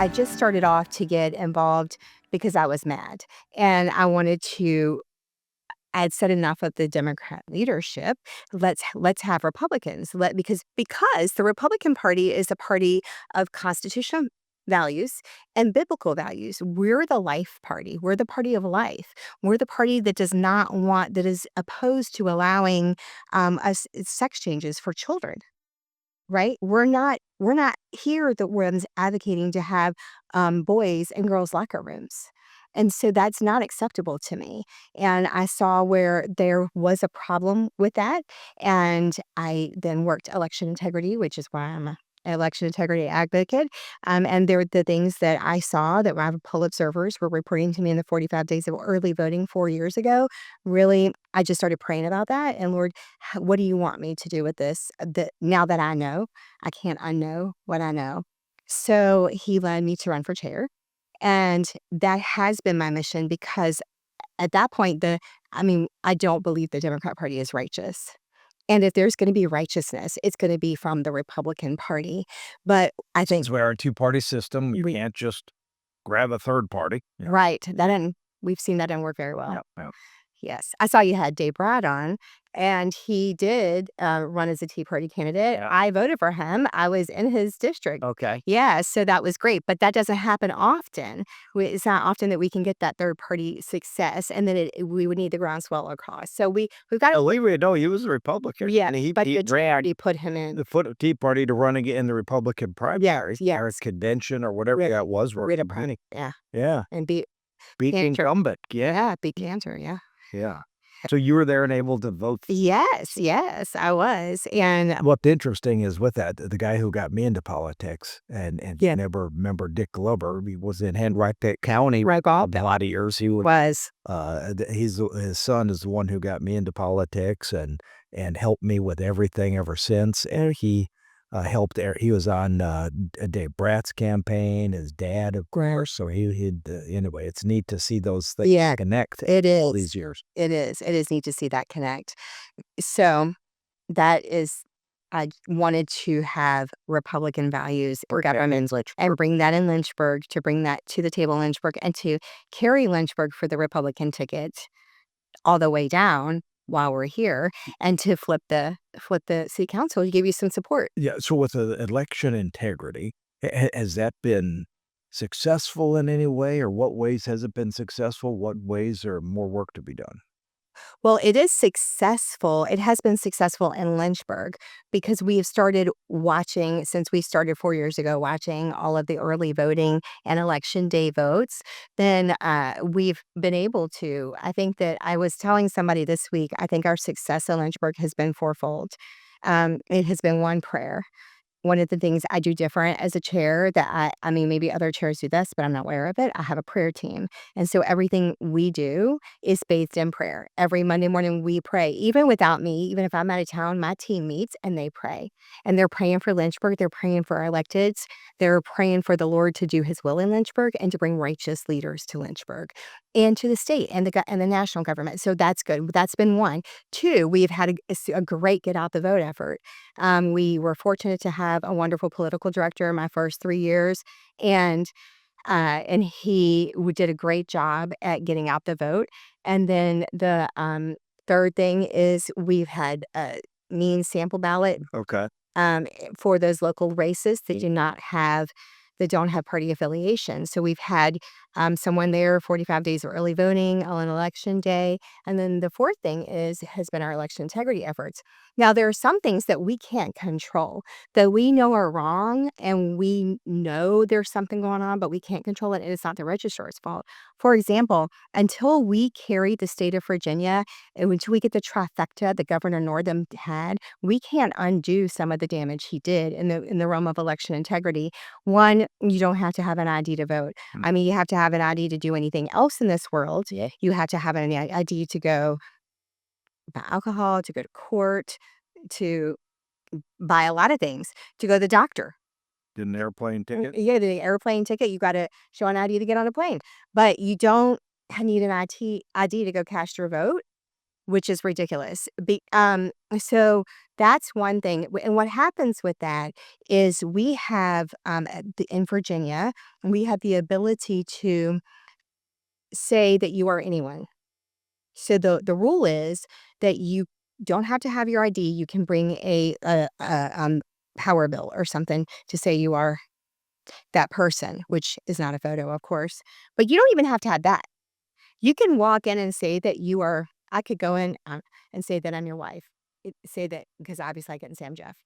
I just started off to get involved because I was mad and I wanted to. I'd said enough of the Democrat leadership. Let's have Republicans. Because the Republican Party is a party of constitutional values and biblical values. We're the life party. We're the party of life. We're the party that does not want that is opposed to allowing us sex changes for children. Right? We're not here the ones advocating to have, boys and girls locker rooms. And so that's not acceptable to me. And I saw where there was a problem with that. And I then worked election integrity, which is why I'm a election integrity advocate. And there were the things that I saw that my poll observers were reporting to me in the 45 days of early voting 4 years ago. Really, I just started praying about that. And Lord, what do you want me to do with this? Now that I know, I can't unknow what I know. So he led me to run for chair. And that has been my mission because at that point, I don't believe the Democrat Party is righteous. And if there's going to be righteousness, it's going to be from the Republican Party. But I think, Since we're a two-party system, you can't just grab a third party. Yeah. right, we've seen that didn't work very well. Yeah. Yes. I saw you had Dave Brad on, and he did run as a Tea Party candidate. Yeah. I voted for him. I was in his district. Okay. Yeah, so that was great. But that doesn't happen often. It's not often that we can get that third party success, and then we would need the groundswell across. So we've got to. Believe me, no, he was a Republican. Yeah, and he but the Tea dragged Party put him in. the Tea Party to run again in the Republican primary, yes. or convention, or whatever that was. Yeah, Yeah, and beat beat the Cantor. incumbent. Yeah, beat Cantor. Yeah. yeah. So you were there and able to vote. Yes, I was. And What's interesting is with that, the guy who got me into politics and Yeah. never remember Dick Glover. He was in Henrietta County Right, Bob. a lot of years. He was his son is the one who got me into politics and helped me with everything ever since. And he helped. He was on Dave Bratt's campaign. His dad, of course. So anyway. It's neat to see those things connect. It is all these years. It is. It is neat to see that connect. So that is. I wanted to have Republican values for government and bring that in Lynchburg, to bring that to the table in Lynchburg, and to carry Lynchburg for the Republican ticket all the way down while we're here, and to flip the city council to give you some support. Yeah. So with the election integrity, has that been successful in any way, or what ways has it been successful? What ways are more work to be done? Well, it is successful. It has been successful in Lynchburg because we have started watching, since we started 4 years ago, watching all of the early voting and election day votes. Then we've been able to. I think that I was telling somebody this week, I think our success in Lynchburg has been fourfold. It has been one, prayer. One of the things I do different as a chair that maybe other chairs do this, but I'm not aware of it. I have a prayer team. And so everything we do is bathed in prayer. Every Monday morning we pray. Even without me, even if I'm out of town, my team meets and they pray. And they're praying for Lynchburg. They're praying for our electeds. They're praying for the Lord to do his will in Lynchburg and to bring righteous leaders to Lynchburg and to the state and the national government. So that's good. That's been one. Two, we've had a great get out the vote effort. We were fortunate to have a wonderful political director in my first 3 years, and he did a great job at getting out the vote. And then the third thing is we've had a mean sample ballot Okay. for those local races that don't have party affiliation. So we've had someone there 45 days of early voting on election day. And then the fourth thing has been our election integrity efforts. Now, there are some things that we can't control, that we know are wrong, and we know there's something going on, but we can't control it, and it's not the registrar's fault. For example, until we carry the state of Virginia, and until we get the trifecta that Governor Northam had, we can't undo some of the damage he did in the realm of election integrity. One, you don't have to have an ID to vote. You have to have an ID to do anything else in this world. Yeah. You have to have an ID to go buy alcohol, to go to court, to buy a lot of things, to go to the doctor. Did an airplane ticket? Yeah, the airplane ticket, you got to show an ID to get on a plane. But you don't need an ID to go cast your vote, which is ridiculous. So That's one thing, and what happens with that is we have, in Virginia, we have the ability to say that you are anyone. So the rule is that you don't have to have your ID, you can bring a power bill or something to say you are that person, which is not a photo, of course, but you don't even have to have that. You can walk in and say that you are I could go in, and say that I'm your wife. Say that because obviously I couldn't say I'm Jeff.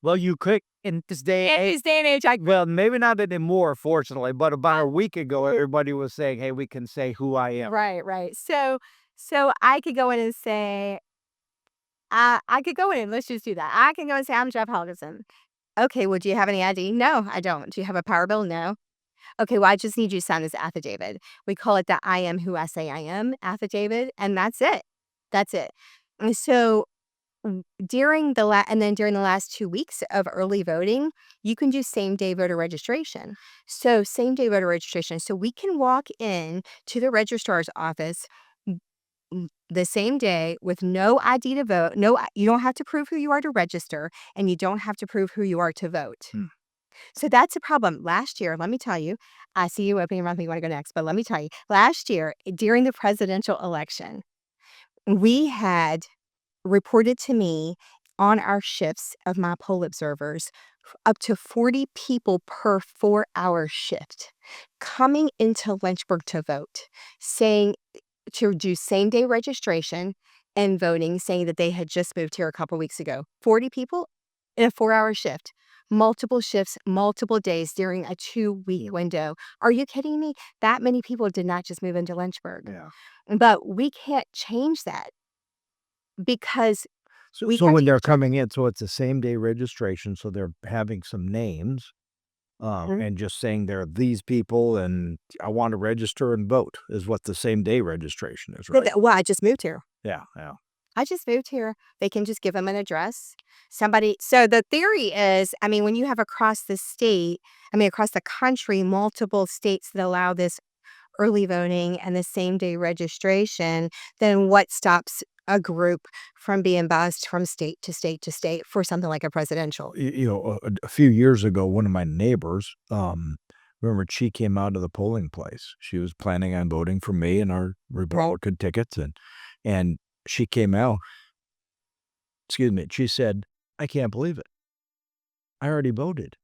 Well, you could in In this day and age, I well, maybe not anymore, fortunately, but about a week ago, everybody was saying, "Hey, we can say who I am." Right, right. So I could go in and say, I could go in, let's just do that. I can go and say, "I'm Jeff Helgeson." "Okay, well, do you have any ID?" "No, I don't." "Do you have a power bill?" "No." "Okay, well, I just need you to sign this affidavit." We call it the "I am who I say I am" affidavit, and that's it. That's it. And so, during the last 2 weeks of early voting, you can do same-day voter registration. So, same-day voter registration, so we can walk in to the registrar's office the same day with no ID to vote. No, you don't have to prove who you are to register, and you don't have to prove who you are to vote. Hmm. So that's a problem. Last year, let me tell you, I see you opening your mouth. You want to go next, but let me tell you, last year during the presidential election, we had reported to me on our shifts of my poll observers up to 40 people per 4-hour shift coming into Lynchburg to vote, saying to do same-day registration and voting, saying that they had just moved here a couple weeks ago. 40 people in a 4-hour shift, multiple shifts, multiple days during a 2-week window. Are you kidding me? That many people did not just move into Lynchburg. Yeah. But we can't change that because So we so have when to they're coming in, so it's a same-day registration, so they're having some names, Mhm. and just saying they're these people, and I want to register and vote is what the same-day registration is, right? Well, I just moved here. Yeah, yeah. I just moved here. They can just give them an address. So the theory is, I mean, when you have across the country, multiple states that allow this early voting and the same day registration, then what stops a group from being bussed from state to state to state for something like a presidential? A few years ago, one of my neighbors, remember she came out of the polling place. She was planning on voting for me and our Right. Republican tickets, and she came out, excuse me, she said, "I can't believe it. I already voted,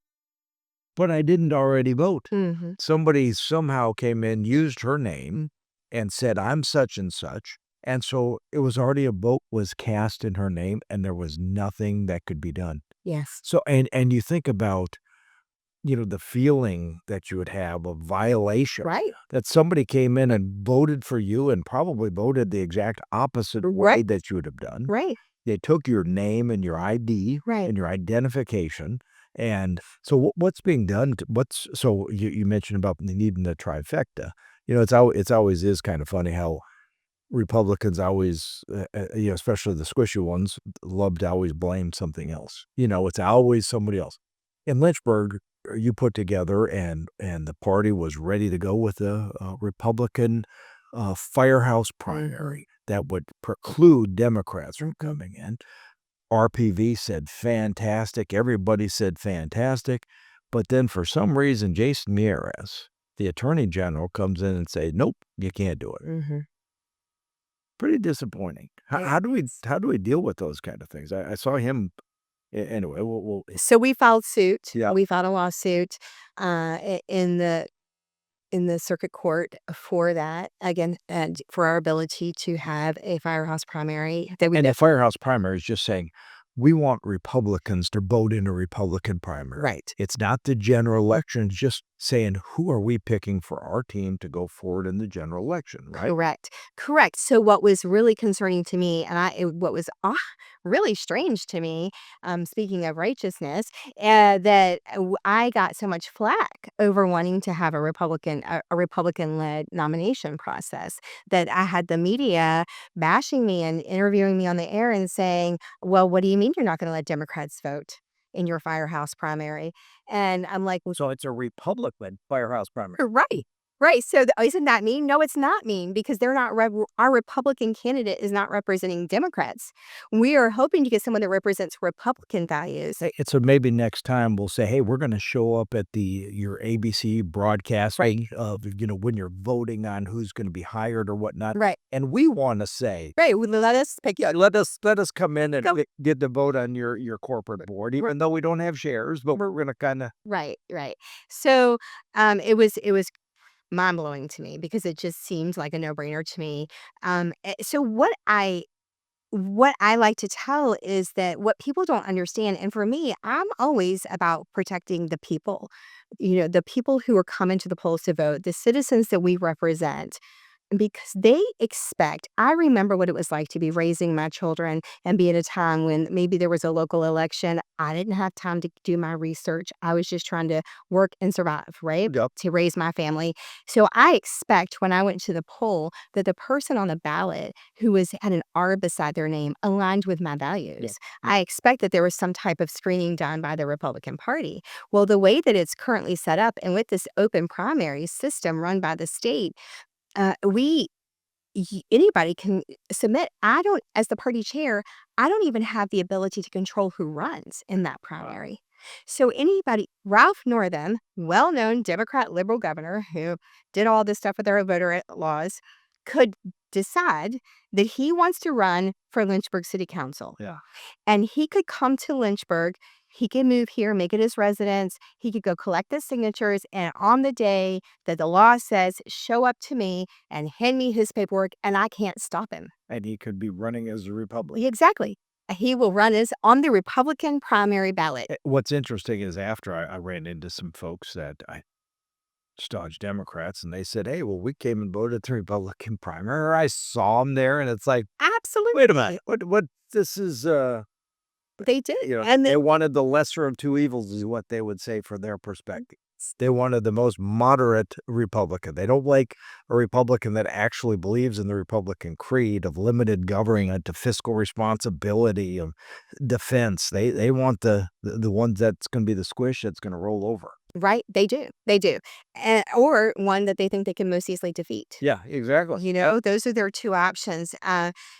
but I didn't already vote." Mhm. Somebody somehow came in, used her name, and said, "I'm such and so it was already a vote was cast in her name, and there was nothing that could be done. Yes. So and you think about, the feeling that you would have of violation, Right. that somebody came in and voted for you and probably voted the exact opposite way Right. that you would have done. Right. They took your name and your ID Right. and your identification, and so what's being done to what's so you mentioned about needing the trifecta. It's always is kind of funny how Republicans always, especially the squishy ones, love to always blame something else. It's always somebody else. In Lynchburg, you put together and the party was ready to go with a Republican firehouse Mhm. primary that would preclude Democrats from coming in. RPV said fantastic. Everybody said fantastic. But then for some reason, Jason Mieres, the attorney general, comes in and say, nope, you can't do it. Mhm. Pretty disappointing. How Yeah. how do we how do we deal with those kind of things? I saw him anyway, we'll So we filed suit. yeah. We filed a lawsuit in the circuit court for that again, and for our ability to have a firehouse primary that we And the did. firehouse primary is just saying, we want Republicans to vote in a Republican primary. Right. It's not the general election, it's just saying, who are we picking for our team to go forward in the general election, right? Correct. Correct. So what was really concerning to me, and what was really strange to me, speaking of righteousness, that I got so much flack over wanting to have a Republican led nomination process, that I had the media bashing me and interviewing me on the air and saying, "Well, what do you mean you're not going to let Democrats vote in your firehouse primary?" And I'm like, "Well, So it's a Republican firehouse primary. you're right." Right, so isn't that mean? No, it's not mean because they're not our Republican candidate is not representing Democrats. We are hoping to get someone that represents Republican values. Hey, and so maybe next time we'll say, "Hey, we're gonna show up at your ABC Right, broadcasting of, when you're voting on who's gonna be hired or whatnot, right, and we wanna say, right, well, let us pick yeah, let us come in and go get to vote on your corporate board, r even though we don't have shares, but we're gonna kinda." right, right. So, it was mind-blowing to me because it just seemed like a no-brainer to me. So what I like to tell is that what people don't understand, and for me, I'm always about protecting the people, the people who are coming to the polls to vote, the citizens that we represent. Because they expect I remember what it was like to be raising my children and be at a time when maybe there was a local election. I didn't have time to do my research. I was just trying to work and survive, right? Yep. To raise my family. So I expect when I went to the poll that the person on the ballot who had an R beside their name aligned with my Yep. values. Yep. I expect that there was some type of screening done by the Republican Party. Well, the way that it's currently set up and with this open primary system run by the state, we anybody can submit. I don't, as the party chair, I don't even have the ability to control who runs in that Wow. primary. So anybody, Ralph Northam, well-known Democrat liberal governor who did all this stuff with our voter laws, could decide that he wants to run for Lynchburg City Council. Yeah. And he could come to Lynchburg. He could move here, make it his residence. He could go collect the signatures. And on the day that the law says, show up to me and hand me his paperwork, and I can't stop him. And he could be running as a Republican. Exactly. He will run as on the Republican primary ballot. What's interesting is after I ran into some folks that I staunch Democrats, and they said, "Hey, well, we came and voted the Republican primary," or I saw them there, and it's like, "Wait a minute, Absolutely. what this is," They did. And they then, wanted the lesser of two evils is what they would say from their perspective. They wanted the most moderate Republican. They don't like a Republican that actually believes in the Republican creed of limited government to fiscal responsibility, of defense. They want the ones that's gonna be the squish that's gonna roll over. right? They do. They do. Or one that they think they can most easily defeat. Yeah, exactly. Yep. Those are their 2 options.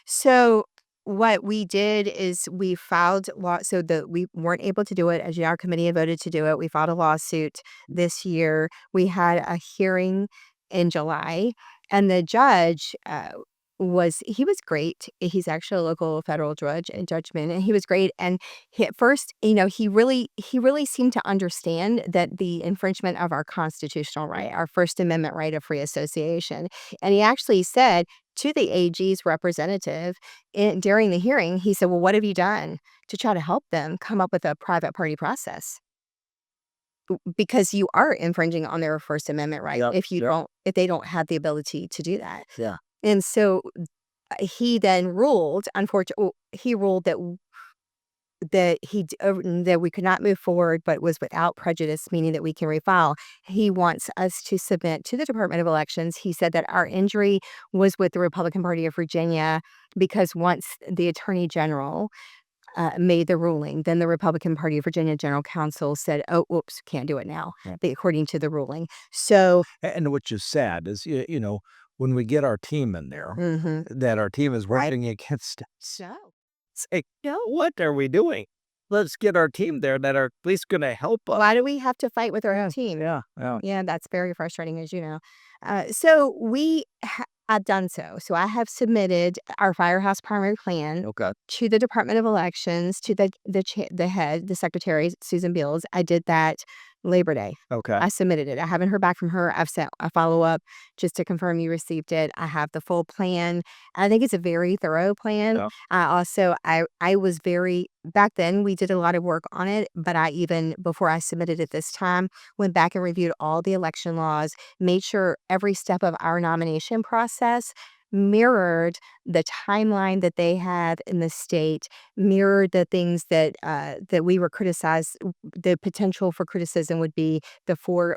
So what we did is we filed law so that we weren't able to do it, as our committee had voted to do it. We filed a lawsuit this year. We had a hearing in July, and the judge, he was great. He's actually a local federal judgment, and he was great. And at first, he really seemed to understand that the infringement of our constitutional right, our First Amendment right of free association. And he actually said to the AG's representative during the hearing, he said, "Well, what have you done to try to help them come up with a private party process? Because you are infringing on their First Amendment right Yep. Yep. if they don't have the ability to do that." Yeah. And so he then ruled, unfortunately, he ruled that we could not move forward, but was without prejudice, meaning that we can refile. He wants us to submit to the Department of Elections. He said that our injury was with the Republican Party of Virginia because once the Attorney General made the ruling, then the Republican Party of Virginia General Counsel said, "Oh, oops, can't do it now," Yeah. according to the ruling. So, And which is sad is, when we get our team in there, mhm. that our team is Right. working against us. So, It's like, no. what are we doing? Let's get our team there that are at least gonna help us. Why do we have to fight with our own Yeah, team? yeah, yeah. Yeah, that's very frustrating, as you know. So I've done so. So I have submitted our firehouse primary plan Okay. to the Department of Elections, to the head, the secretary, Susan Beals. I did that Labor Day. Okay. I submitted it. I haven't heard back from her. I've sent a follow up just to confirm you received it. I have the full plan. I think it's a very thorough plan. Yeah. I was very back then. We did a lot of work on it, but I even before I submitted it this time went back and reviewed all the election laws, made sure every step of our nomination process mirrored the timeline that they have in the state, mirrored the things that we were criticized. The potential for criticism would be the 4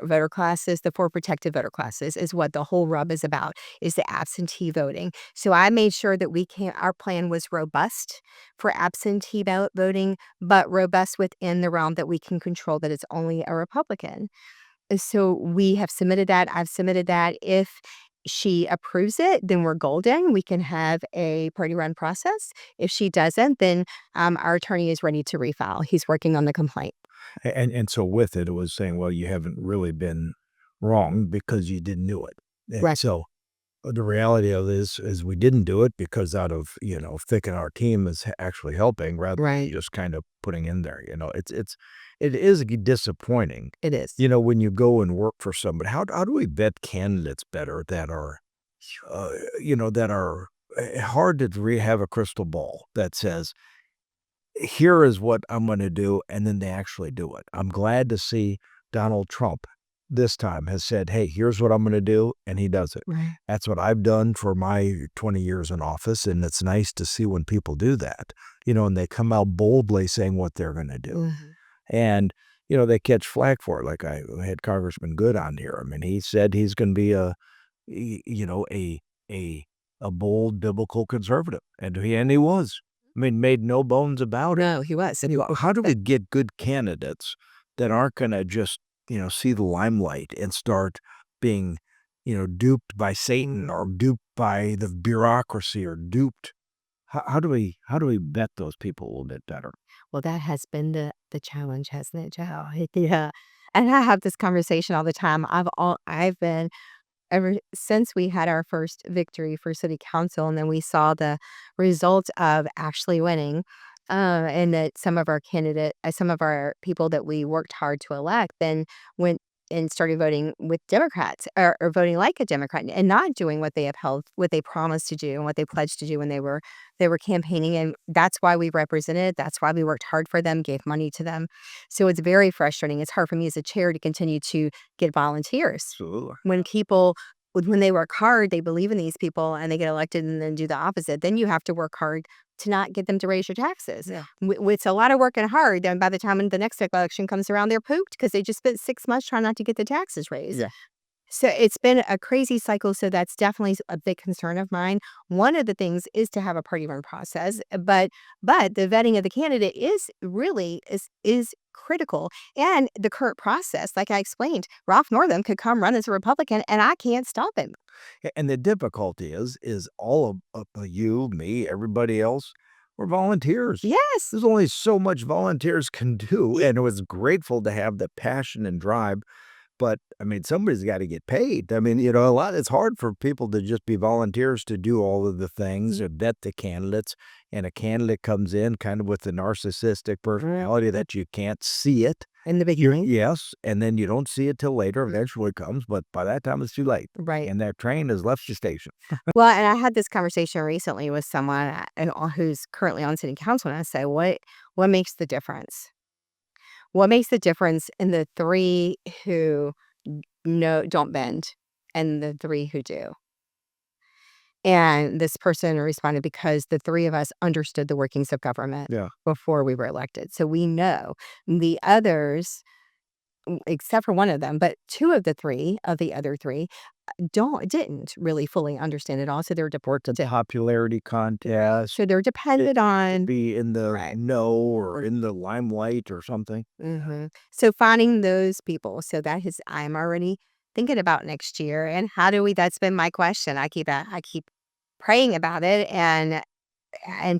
protected voter classes is what the whole rub is about, is the absentee voting. So I made sure that our plan was robust for absentee ballot voting, but robust within the realm that we can control that it's only a Republican. So we have submitted that. I've submitted that. If she approves it, then we're golden. We can have a party run process. If she doesn't, then our attorney is ready to refile. He's working on the complaint. And so with it, it was saying, well, you haven't really been wrong because you didn't do it. And Right. so the reality of this is we didn't do it because out of, thinking our team is actually helping rather than Right. just kind of putting in there, it is disappointing, It is. when you go and work for somebody. How do we vet candidates better that are, that are hard to have a crystal ball that says, here is what I'm going to do, and then they actually do it. I'm glad to see Donald Trump this time has said, hey, here's what I'm going to do, and he does it. Right. That's what I've done for my 20 years in office, and it's nice to see when people do that, and they come out boldly saying what they're going to do. Mhm. And, they catch flack for it. Like I had Congressman Good on here. I mean, he said he's going to be a bold biblical conservative, and he was. I mean, made no bones about it. No, he was. And he was. How do we get good candidates that aren't going to just, see the limelight and start being, duped by Satan or duped by the bureaucracy or duped? How do we vet those people a little bit better? Well, that has been the challenge, hasn't it, Joe? Yeah. And I have this conversation all the time. I've been ever since we had our first victory for city council, and then we saw the result of actually winning, and that some of our people that we worked hard to elect then went and started voting with Democrats or voting like a Democrat and not doing what they upheld, what they promised to do and what they pledged to do when they were campaigning. And that's why we represented. That's why we worked hard for them, gave money to them. So it's very frustrating. It's hard for me as a chair to continue to get volunteers Absolutely. when people when they work hard, they believe in these people and they get elected and then do the opposite. Then you have to work hard to not get them to raise your taxes. Yeah. It's a lot of working hard. Then by the time the next election comes around, they're pooped because they just spent 6 months trying not to get the taxes raised. Yeah. So it's been a crazy cycle. So that's definitely a big concern of mine. One of the things is to have a party run process, but the vetting of the candidate is critical. And the current process, like I explained, Ralph Northam could come run as a Republican, and I can't stop him. And the difficulty is all of you, me, everybody else, we're volunteers. Yes, There's only so much volunteers can do, and it was grateful to have the passion and drive. But, I mean, somebody's gotta get paid. I mean, it's hard for people to just be volunteers to do all of the things or vet the candidates, and a candidate comes in kind of with a narcissistic personality that you can't see it. in the beginning. Yes, and then you don't see it till later, eventually it comes, but by that time, it's too late, Right. and that train has left the station. Well, and I had this conversation recently with someone who's currently on city council, and I said, what makes the difference? What makes the difference in the three who don't bend and the three who do? And this person responded, because the three of us understood the workings of government Yeah. before we were elected. So we know. The others, except for one of them, but two of the other three didn't really fully understand it all. So they're The popularity contest, so they're dependent on. be in the Right. know or in the limelight or something. So finding those people, so I'm already thinking about next year, and that's been my question. I keep praying about it and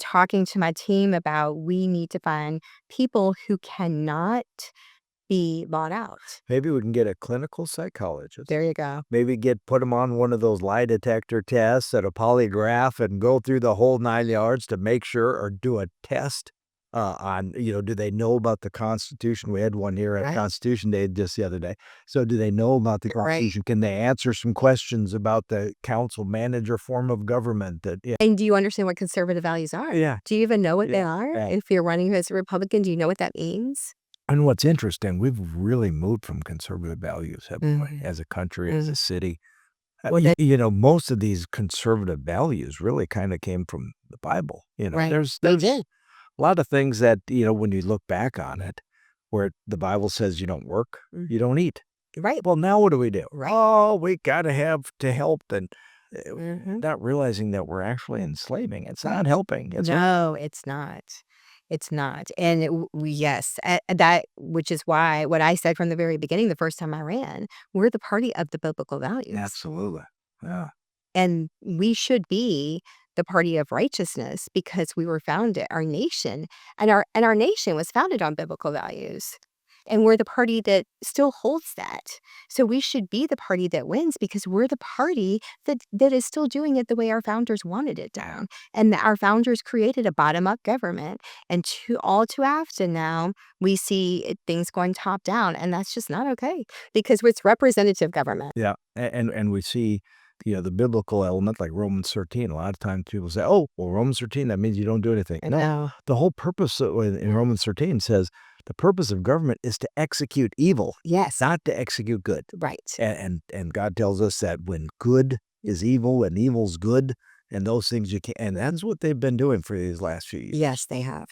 talking to my team about, we need to find people who cannot be bought out. Maybe we can get a clinical psychologist. There you go. Maybe put them on one of those lie detector tests and a polygraph and go through the whole 9 yards to make sure, or do a test on, do they know about the Constitution? We had one here at Right. Constitution Day just the other day. So do they know about the Right. Constitution? Can they answer some questions about the council manager form of government? Yeah. And do you understand what conservative values are? Yeah. Do you even know what they Yeah. are? Yeah. If you're running as a Republican, do you know what that means? And what's interesting, we've really moved from conservative values, haven't we, Mhm. as a country, as a city. Well, Most of these conservative values really kind of came from the Bible. Right. There's They there's did. a lot of things that, when you look back on it, where the Bible says you don't work, you don't eat. Right. Well, now what do we do? Right. Oh, we gotta have to help, and Mhm. not realizing that we're actually enslaving. It's not helping. It's No, it's not. It's not, and yes, that which is why what I said from the very beginning the first time I ran, we're the party of the biblical values, Absolutely. Yeah. and we should be the party of righteousness because we were founded our nation and our nation was founded on biblical values, and we're the party that still holds that. So we should be the party that wins because we're the party that is still doing it the way our founders wanted it done. And our founders created a bottom-up government, and all too often now we see things going top down, and that's just not okay because it's representative government. Yeah, and we see, the biblical element like Romans 13. A lot of times people say, "Oh, well, Romans 13, that means you don't do anything." No, No. the whole purpose in Romans 13 says the purpose of government is to execute evil, Yes. not to execute good. Right. And God tells us that when good is evil and evil's good, and those things you can't, and that's what they've been doing for these last few years. Yes, they have.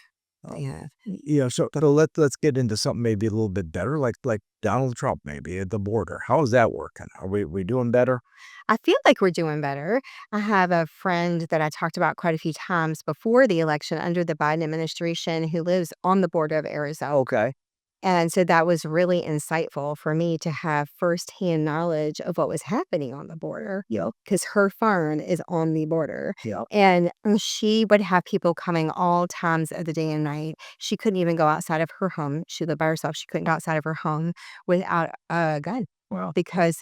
Uh, They have. so let's get into something maybe a little bit better, like Donald Trump maybe at the border. How is that working? Are we doing better? I feel like we're doing better. I have a friend that I talked about quite a few times before the election under the Biden administration who lives on the border of Arizona. Okay. And so that was really insightful for me to have firsthand knowledge of what was happening on the border. Yep. Because her farm is on the border. Yep. And she would have people coming all times of the day and night. She couldn't even go outside of her home. She lived by herself. She couldn't go outside of her home without a gun Well, because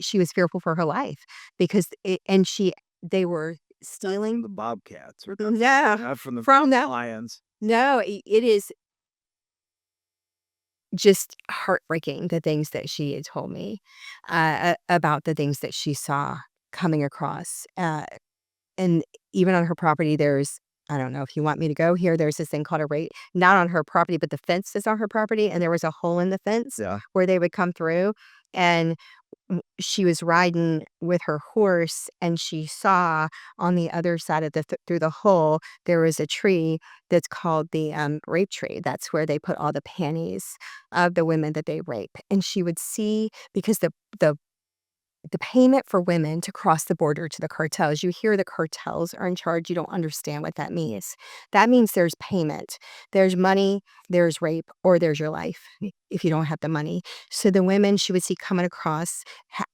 she was fearful for her life they were stealing. the Bobcats or Yeah, not from the from that. Lions. No, it is just heartbreaking the things that she had told me about the things that she saw coming across. And even on her property, I don't know if you want me to go here. There's this thing called a rate, not on her property, but the fence is on her property. And there was a hole in the fence Yeah. where they would come through. And she was riding with her horse and she saw on the other side of through the hole, there was a tree that's called the rape tree. That's where they put all the panties of the women that they rape. And she would see because the payment for women to cross the border to the cartels, you hear the cartels are in charge, you don't understand what that means. That means there's payment. There's money, there's rape, or there's your life if you don't have the money. So the women she would see coming across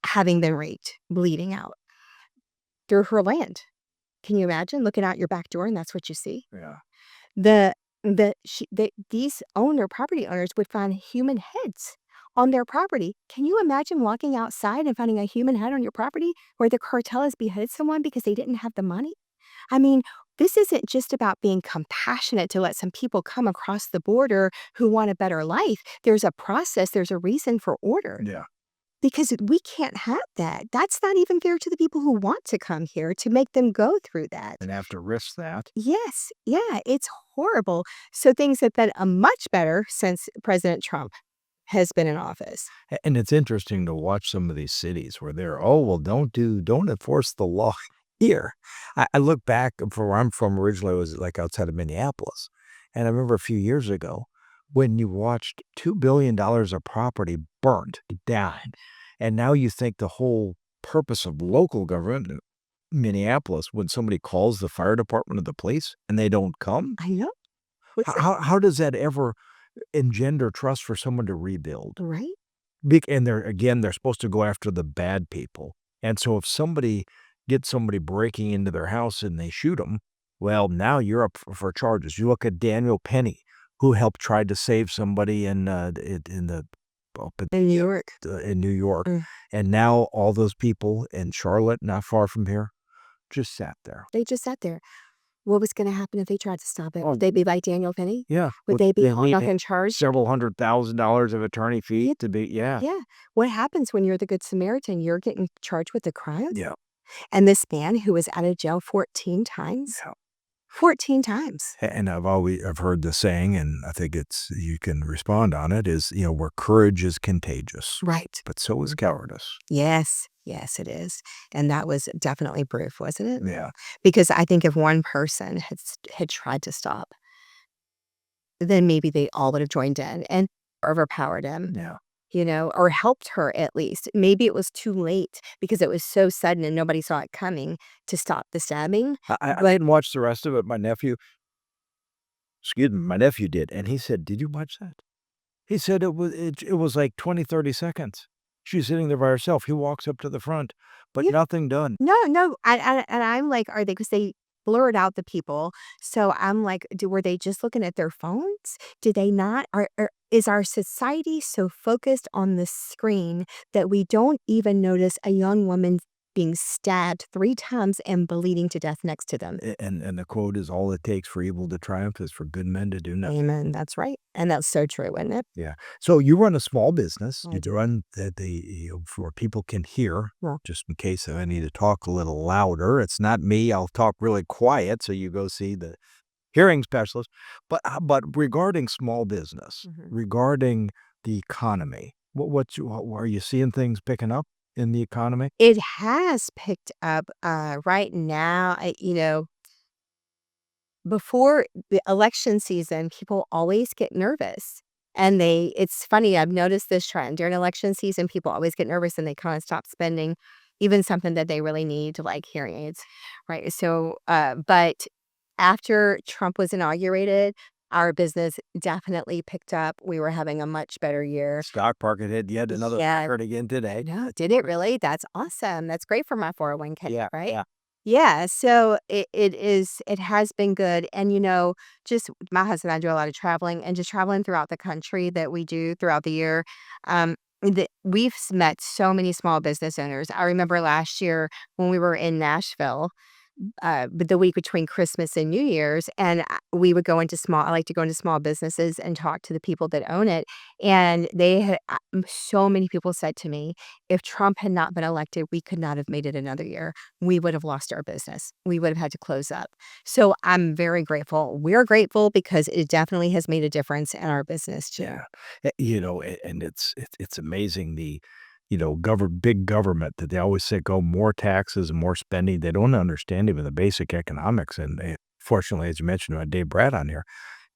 having been raped, bleeding out through her land. Can you imagine looking out your back door and that's what you see? Yeah. The these property owners would find human heads on their property. Can you imagine walking outside and finding a human head on your property where the cartel has beheaded someone because they didn't have the money? I mean, this isn't just about being compassionate to let some people come across the border who want a better life. There's a process, there's a reason for order. Yeah. Because we can't have that. That's not even fair to the people who want to come here to make them go through that. And have to risk that. Yes, yeah, it's horrible. So things have been much better since President Trump has been in office. And it's interesting to watch some of these cities where they're, oh, well, don't enforce the law here. I look back from where I'm from originally, it was like outside of Minneapolis. And I remember a few years ago when you watched $2 billion of property burnt down. And now you think the whole purpose of local government, Minneapolis, when somebody calls the fire department or the police and they don't come, I know. how does that ever engender trust for someone to rebuild? Right? And they're supposed to go after the bad people. And so if somebody gets somebody breaking into their house and they shoot them, well, now you're up for charges. You look at Daniel Penny, who helped try to save somebody in the In New York. in New York, Mm. and now all those people in Charlotte, not far from here, just sat there. They just sat there. What was going to happen if they tried to stop it? Oh. Would they be like Daniel Penny? Yeah, Would they be they up in charge? several $100,000 of attorney fee Yeah. to be Yeah. What happens when you're the Good Samaritan? You're getting charged with the crimes? yeah. And this man who was out of jail 14 times? Yeah. 14 times. And I've heard the saying, and I think you can respond on it, is, where courage is contagious, Right. but so is cowardice. Yes. Yes, it is. And that was definitely proof, wasn't it? Yeah. Because I think if one person had tried to stop, then maybe they all would have joined in and overpowered him, Yeah. or helped her at least. Maybe it was too late because it was so sudden and nobody saw it coming to stop the stabbing. I didn't watch the rest of it. My nephew excuse me, my nephew did, and he said, "Did you watch that?" He said it was like 20, 30 seconds. She's sitting there by herself. He walks up to the front, but Yeah. nothing done. No, no, and I'm like, "Are they?" Because they blurred out the people, so I'm like, were they just looking at their phones? Did they not? Is our society so focused on the screen that we don't even notice a young woman being stabbed 3 times and bleeding to death next to them? And the quote is, "All it takes for evil to triumph is for good men to do nothing." Amen, that's right, and that's so true, isn't it? Yeah. So you run a small business. I You do. run for people can hear, Yeah. just in case I need to talk a little louder. It's not me. I'll talk really quiet, so you go see the hearing specialist. But regarding small business, Mhm. regarding the economy, are you seeing things picking up in the economy? It has picked up, right now, before the election season, people always get nervous, and it's funny, I've noticed this trend. During election season, people always get nervous, and they kinda stop spending even something that they really need, like hearing aids, right? So, but after Trump was inaugurated, our business definitely picked up. We were having a much better year. Stock market hit yet another Yeah. record again today. No, did it really? That's awesome. That's great for my 401(k), Yeah, right? yeah. Yeah, so it has been good, and, just my husband and I do a lot of traveling, and just traveling throughout the country that we do throughout the year, we've met so many small business owners. I remember last year when we were in Nashville, but the week between Christmas and New Year's, and we would go into small. I like to go into small businesses and talk to the people that own it, and so many people said to me, "If Trump had not been elected, we could not have made it another year. We would have lost our business. We would have had to close up." So I'm very grateful. We're grateful because it definitely has made a difference in our business too. Yeah. And it's amazing big government that they always say, "Go more taxes and more spending." They don't understand even the basic economics, and, fortunately, as you mentioned, Dave Brad on here,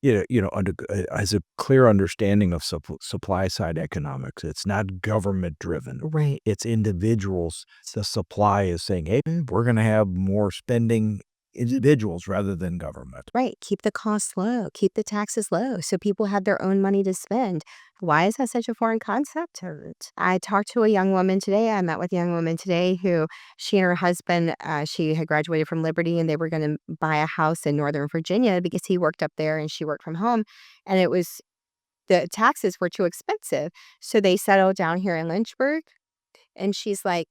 has a clear understanding of supply side economics. It's not government driven. Right. It's individuals. The supply is saying, "Hey, we're gonna have more spending individuals rather than government." Right, keep the costs low, keep the taxes low, so people have their own money to spend. Why is that such a foreign concept? I talked to a young woman today. I met with a young woman today who she and her husband, she had graduated from Liberty, and they were going to buy a house in Northern Virginia because he worked up there and she worked from home. And the taxes were too expensive. So they settled down here in Lynchburg. And she's like,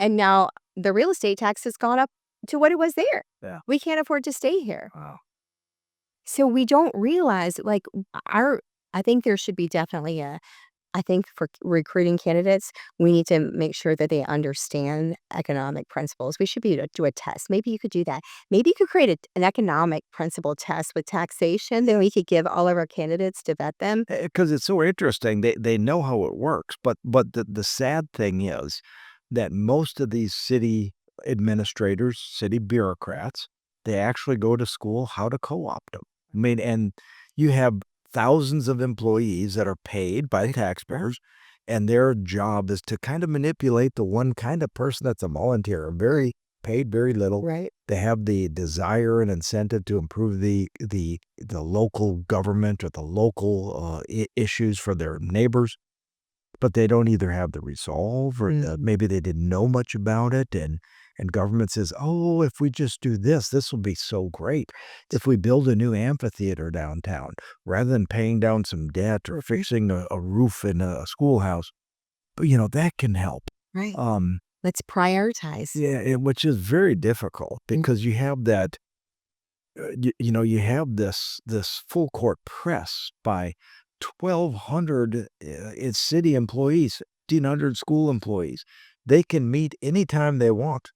and now the real estate tax has gone up to what it was there. Yeah. We can't afford to stay here. Wow. So we don't realize, like, our I think there should be definitely I think for recruiting candidates, we need to make sure that they understand economic principles. We should be able to do a test. Maybe you could do that. Maybe you could create an economic principle test with taxation that we could give all of our candidates to vet them. Because it's so interesting. They know how it works, but the sad thing is that most of these city administrators, city bureaucrats, they actually go to school how to co-opt them. I mean, and you have thousands of employees that are paid by the taxpayers, and their job is to kind of manipulate the one kind of person that's a volunteer, very paid very little. Right. They have the desire and incentive to improve the local government or the local issues for their neighbors, but they don't either have the resolve or maybe they didn't know much about it. And government says, "Oh, if we just do this, this will be so great. If we build a new amphitheater downtown, rather than paying down some debt or fixing a roof in a schoolhouse, but that can help." Right. Um, Let's prioritize. yeah, which is very difficult because you have that, you have this full court press by 1,200 city employees, 1,500 school employees. They can meet anytime they want,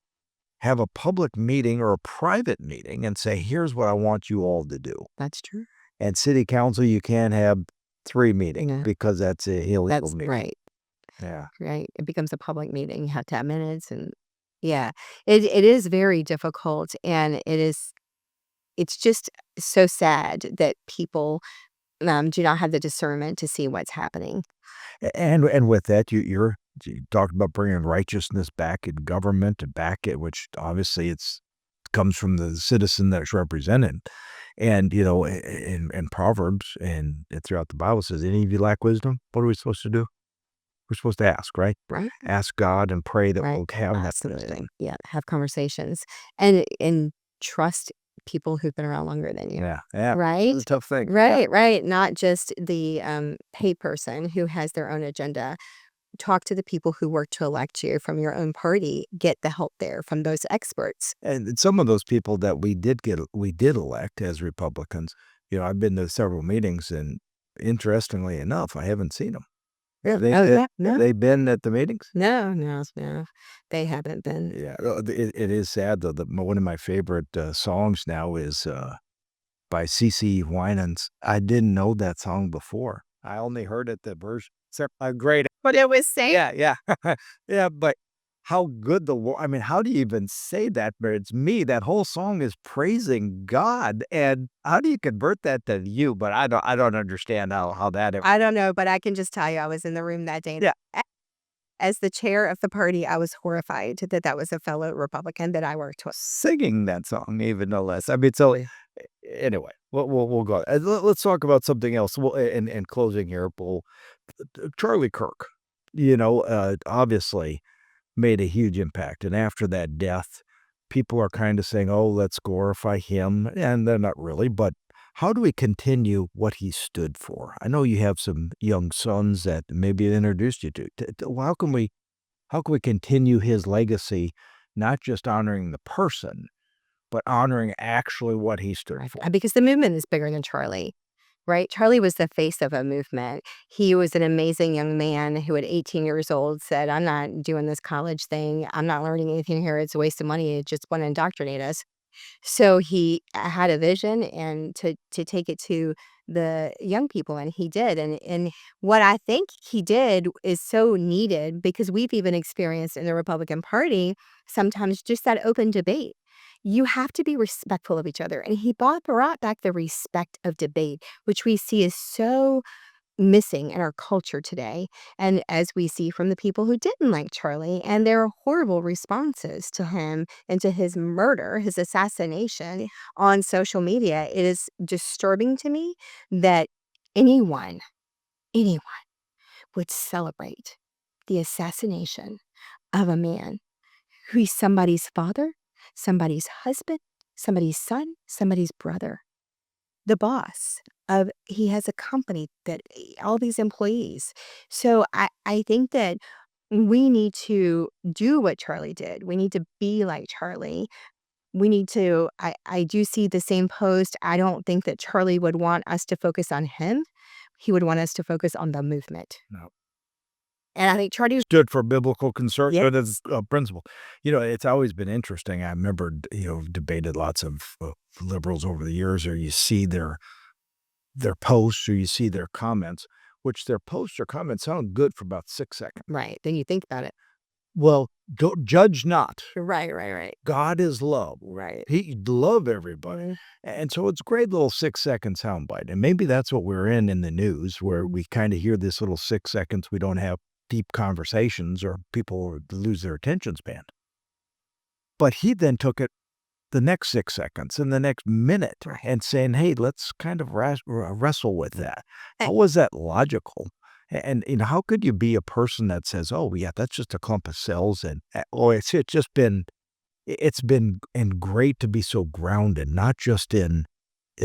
have a public meeting or a private meeting and say, "Here's what I want you all to do." That's true. And city council, you can't have 3 meetings Yeah. because that's a illegal That's meeting. right. Yeah. Right. It becomes a public meeting. You have 10 minutes, and yeah, it is very difficult, and it's just so sad that people do not have the discernment to see what's happening. And with that, you talked about bringing righteousness back in government and back at which obviously it's comes from the citizen that's represented. And, in Proverbs and throughout the Bible says, any of you lack wisdom, what are we supposed to do? We're supposed to ask, right? Right. Ask God and pray that Right. we'll have that Absolutely. wisdom. Yeah. Have conversations and trust people who've been around longer than you. Yeah, yeah. Right? It's a tough thing. Right, right. Not just the paid person who has their own agenda. Talk to the people who work to elect you from your own party. Get the help there from those experts. And some of those people that we did elect as Republicans, I've been to several meetings, and interestingly enough, I haven't seen them. Yeah. They Oh, been yeah. have No. they been at the meetings? No, no, no. They haven't been. Yeah, it is sad though that one of my favorite, songs now is, by CeCe Winans. I didn't know that song before. I only heard it the version great. But it was safe. Yeah, yeah. Yeah, but how good I mean, how do you even say that? But it's me. That whole song is praising God, and how do you convert that to you? But I don't understand how that ever. I don't know, but I can just tell you I was in the room that day. Yeah. As the chair of the party, I was horrified that that was a fellow Republican that I worked with. Singing that song, even no less. I mean, so anyway, we'll go. Let's talk about something else. Well, in closing here, Charlie Kirk, obviously made a huge impact. And after that death, people are kind of saying, "Oh, let's glorify him," and they're not really. But how do we continue what he stood for? I know you have some young sons that maybe introduced you to. How can we continue his legacy, not just honoring the person, but honoring actually what he stood Right. for? Because the movement is bigger than Charlie, right? Charlie was the face of a movement. He was an amazing young man who at 18 years old said, I'm not doing this college thing. I'm not learning anything here. It's a waste of money. It just want to indoctrinate us. So he had a vision and to take it to the young people, and he did. And what I think he did is so needed because we've even experienced in the Republican Party sometimes just that open debate. You have to be respectful of each other. And he brought back the respect of debate, which we see is so missing in our culture today. And as we see from the people who didn't like Charlie and their horrible responses to him and to his murder, his assassination on social media, it is disturbing to me that anyone would celebrate the assassination of a man who is somebody's father, somebody's husband, somebody's son, somebody's brother, the boss of he has a company that all these employees. So I think that we need to do what Charlie did. We need to be like Charlie. We need to I do see the same post. I don't think that Charlie would want us to focus on him. He would want us to focus on the movement. No. And I think Charlie was Stood for biblical conservative yes. principle. It's always been interesting. I remember, debated lots of liberals over the years, or you see their posts or you see their comments, which their posts or comments sound good for about 6 seconds. Right. Then you think about it. Well, don't judge not. Right, right, right. God is love. Right. He love everybody. Mhm. And so it's a great little 6 second soundbite. And maybe that's what we're in the news, where we kind of hear this little 6 seconds. We don't have deep conversations, or people lose their attention span. But he then took it the next 6 seconds and the next minute Right. and saying, hey, let's kind of wrestle with that. Hey. How was that logical? And how could you be a person that says, oh, yeah, that's just a clump of cells? And, it's been and great to be so grounded, not just in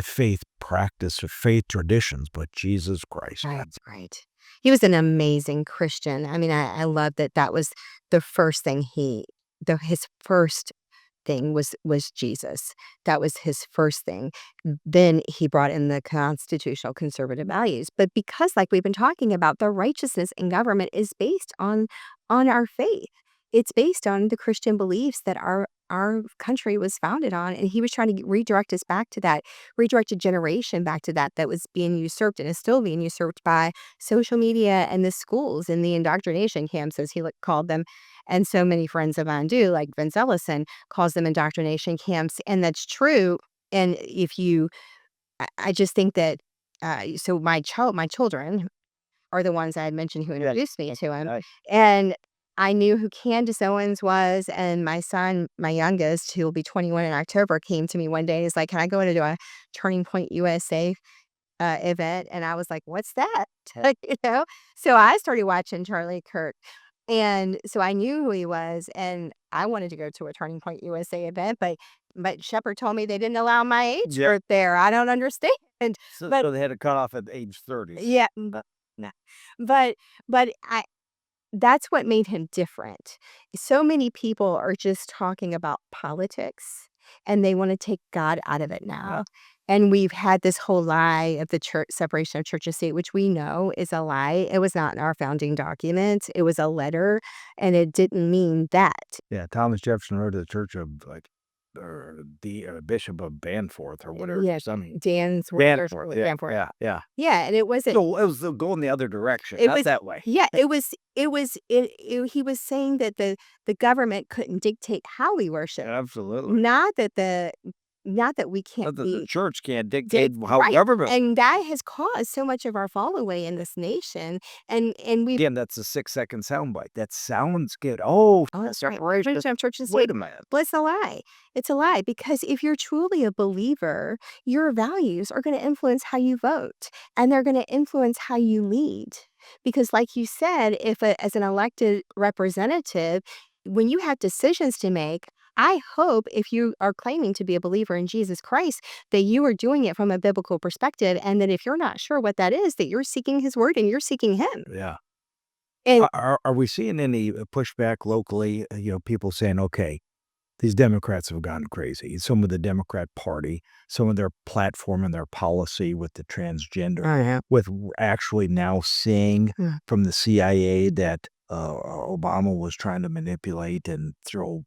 faith practice or faith traditions, but Jesus Christ. Right, right. He was an amazing Christian. I mean, I love that that was the first thing his first thing was Jesus. That was his first thing. Then he brought in the constitutional conservative values. But because, like we've been talking about, the righteousness in government is based on our faith. It's based on the Christian beliefs that our country was founded on. And he was trying to redirect us back to that, redirect a generation back to that was being usurped and is still being usurped by social media and the schools and the indoctrination camps, as he called them. And so many friends of mine do, like Vince Ellison calls them indoctrination camps. And that's true. And if you, I just think that, so my children are the ones I had mentioned who Yeah. introduced me to him. Right. And I knew who Candace Owens was, and my son, my youngest, who will be 21 in October, came to me one day. He's like, "Can I go into a Turning Point USA event?" And I was like, "What's that?" You know? So I started watching Charlie Kirk, and so I knew who he was, and I wanted to go to a Turning Point USA event, but Shepherd told me they didn't allow my age Yeah. group there. I don't understand. But So they had to cut off at age 30. yeah, no. But I that's what made him different. So many people are just talking about politics, and they wanna take God out of it now. And we've had this whole lie of the church separation of church and state, which we know is a lie. It was not in our founding document. It was a letter, and it didn't mean that. Yeah, Thomas Jefferson wrote to the church of, like, or the, Bishop of Banforth or whatever, Yeah, some Dan's Banforth, yeah, Danforth. yeah, yeah. Yeah, and it wasn't So, it was going the other direction, it not was that way. yeah, he was saying that the government couldn't dictate how we worship. Absolutely. Not that the not that we can't The be church can't did dictate how right, government. and that has caused so much of our fall away in this nation, and we've Again, that's a 6-second soundbite. That sounds good. Oh, oh, that's right. separation. Freedom of church and Wait state. a minute. Well, it's a lie. It's a lie because if you're truly a believer, your values are gonna influence how you vote, and they're gonna influence how you lead. Because like you said, if as an elected representative, when you have decisions to make, I hope if you are claiming to be a believer in Jesus Christ, that you are doing it from a biblical perspective, and that if you're not sure what that is, that you're seeking his word and you're seeking him. Yeah. And Are we seeing any pushback locally? People saying, "Okay, these Democrats have gone crazy." Some of the Democrat Party, some of their platform and their policy with the transgender, oh, yeah. with actually now seeing Yeah. from the CIA that Obama was trying to manipulate and throw,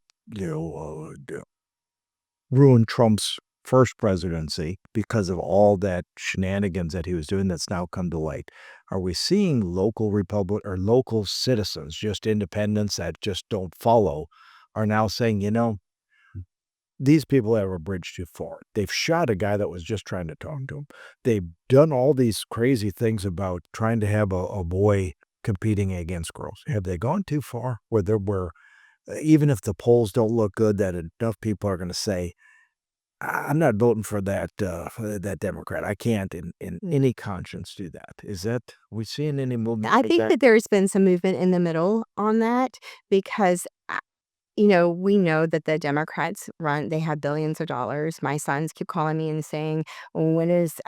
ruin Trump's first presidency because of all that shenanigans that he was doing that's now come to light. Are we seeing local republic or local citizens, just independents that just don't follow, are now saying, these people have a bridge too far. They've shot a guy that was just trying to talk to him. They've done all these crazy things about trying to have a boy competing against girls. Have they gone too far where even if the polls don't look good, that enough people are going to say, I'm not voting for that Democrat. I can't in any conscience do that. We seeing any movement I like think that? that there's been some movement in the middle on that because we know that the Democrats they have billions of dollars. My sons keep calling me and saying, where's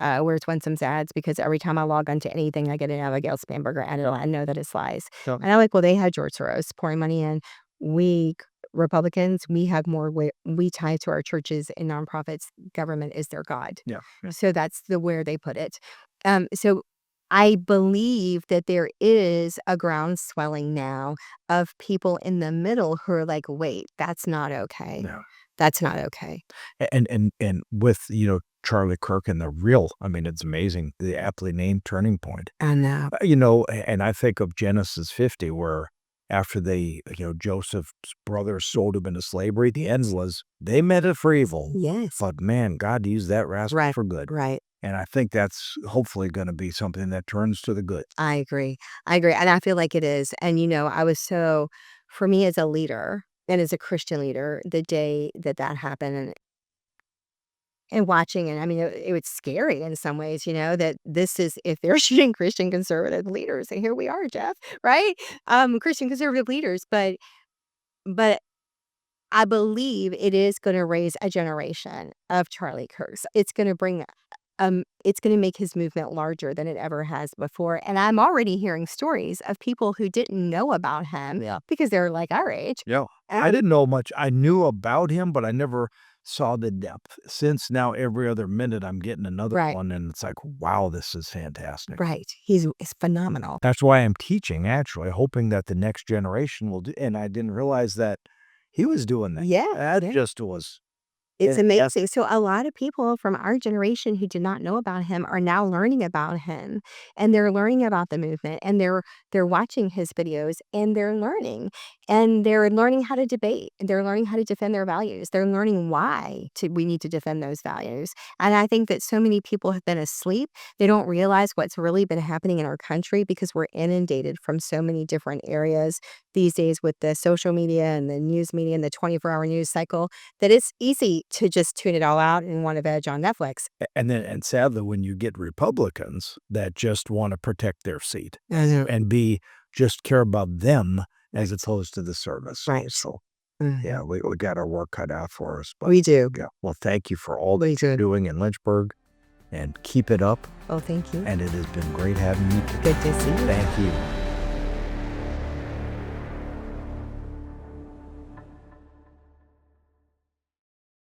Winsom's ads? Because every time I log onto anything, I get an Abigail Spanberger ad. I know that it's lies. So, And I'm like, well, they had George Soros pouring money in. We Republicans, we have more, we tie to our churches and nonprofits. Government is their God. yeah. Yeah. So that's where they put it. So I believe that there is a groundswelling now of people in the middle who are like, "Wait, that's not okay. No. That's not okay." And with, Charlie Kirk and I mean, it's amazing, the aptly named Turning Point. And And I think of Genesis 50 where after Joseph's brothers sold him into slavery, the end was they meant it for evil. yes, But man, God used that rascal right, for good. right. And I think that's hopefully gonna be something that turns to the good. I agree. I agree, and I feel like it is. And I was for me as a leader and as a Christian leader, the day that that happened and watching it, I mean, it was scary in some ways, that this is if they're shooting Christian conservative leaders, and here we are, Jeff, right? Christian conservative leaders, but I believe it is gonna raise a generation of Charlie Kirks. It's gonna make his movement larger than it ever has before, and I'm already hearing stories of people who didn't know about him Yeah. because they're, like, our age. Yeah. I Um didn't know much. I knew about him, but I never saw the depth. Since now every other minute I'm getting another Right, one, and it's like, wow, this is fantastic. right. It's phenomenal. That's why I'm teaching, actually, hoping that the next generation will do, and I didn't realize that he was doing that. Yeah, That yeah. just was It's Yeah. amazing. So a lot of people from our generation who did not know about him are now learning about him, and they're learning about the movement, and they're watching his videos, and they're learning how to debate, and they're learning how to defend their values. They're learning why we need to defend those values. And I think that so many people have been asleep. They don't realize what's really been happening in our country because we're inundated from so many different areas these days with the social media and the news media and the 24-hour news cycle, that it's easy to just tune it all out and want to veg on Netflix. And sadly, when you get Republicans that just wanna protect their seat Mhm. and just care about them as opposed to the service. Right. So, Mhm. yeah, we got our work cut out for us, but We do. yeah. Well, thank you for all We that you're do. doing in Lynchburg, and keep it up, Oh, thank you. and it has been great having you today. Good to see you. Thank you.